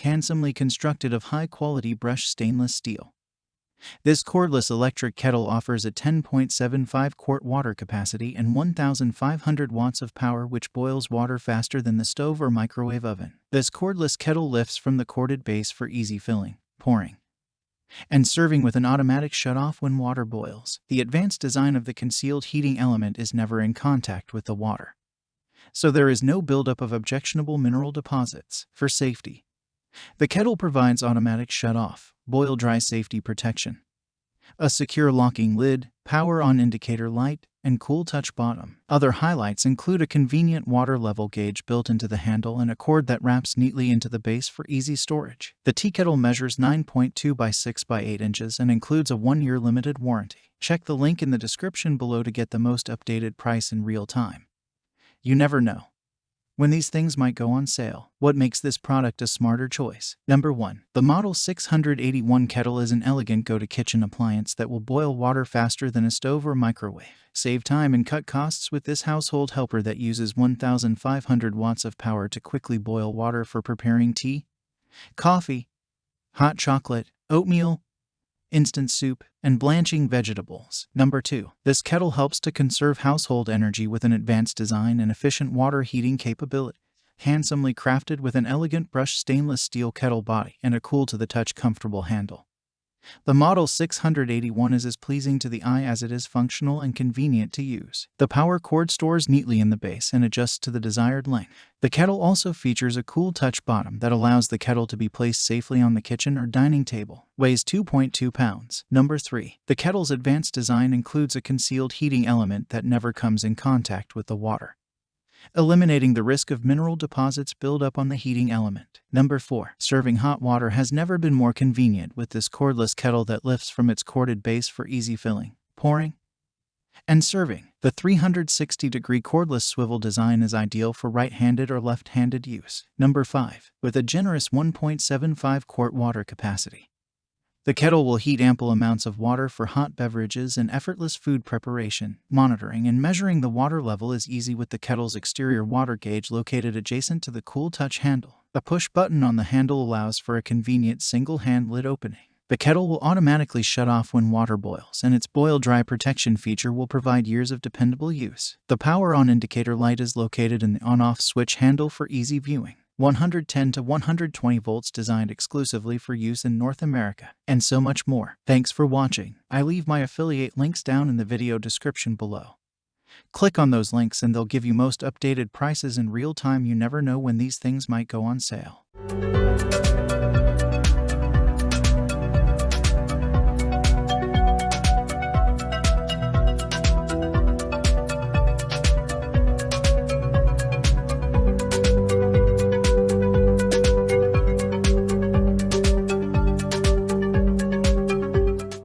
handsomely constructed of high-quality brushed stainless steel. This cordless electric kettle offers a 10.75-quart water capacity and 1,500 watts of power, which boils water faster than the stove or microwave oven. This cordless kettle lifts from the corded base for easy filling, pouring, and serving with an automatic shutoff when water boils. The advanced design of the concealed heating element is never in contact with the water, so there is no buildup of objectionable mineral deposits. For safety, the kettle provides automatic shutoff, boil-dry safety protection, a secure locking lid, power-on indicator light, and cool touch bottom. Other highlights include a convenient water level gauge built into the handle and a cord that wraps neatly into the base for easy storage. The teakettle measures 9.2 by 6 by 8 inches and includes a 1-year limited warranty. Check the link in the description below to get the most updated price in real time. You never know when these things might go on sale. What makes this product a smarter choice? Number 1. The Model 681 kettle is an elegant go-to-kitchen appliance that will boil water faster than a stove or microwave. Save time and cut costs with this household helper that uses 1,500 watts of power to quickly boil water for preparing tea, coffee, hot chocolate, oatmeal, instant soup, and blanching vegetables. Number 2. This kettle helps to conserve household energy with an advanced design and efficient water heating capability. Handsomely crafted with an elegant brushed stainless steel kettle body and a cool-to-the-touch comfortable handle, the Model 681 is as pleasing to the eye as it is functional and convenient to use. The power cord stores neatly in the base and adjusts to the desired length. The kettle also features a cool touch bottom that allows the kettle to be placed safely on the kitchen or dining table. Weighs 2.2 pounds. Number 3. The kettle's advanced design includes a concealed heating element that never comes in contact with the water, eliminating the risk of mineral deposits buildup on the heating element. Number 4. Serving hot water has never been more convenient with this cordless kettle that lifts from its corded base for easy filling, pouring, and serving. The 360-degree cordless swivel design is ideal for right-handed or left-handed use. Number 5. With a generous 1.75-quart water capacity, the kettle will heat ample amounts of water for hot beverages and effortless food preparation. Monitoring and measuring the water level is easy with the kettle's exterior water gauge located adjacent to the cool touch handle. A push button on the handle allows for a convenient single-hand lid opening. The kettle will automatically shut off when water boils, and its boil-dry protection feature will provide years of dependable use. The power-on indicator light is located in the on-off switch handle for easy viewing. 110 to 120 volts, designed exclusively for use in North America, and so much more. Thanks for watching. I leave my affiliate links down in the video description below. Click on those links and they'll give you most updated prices in real time. You never know when these things might go on sale.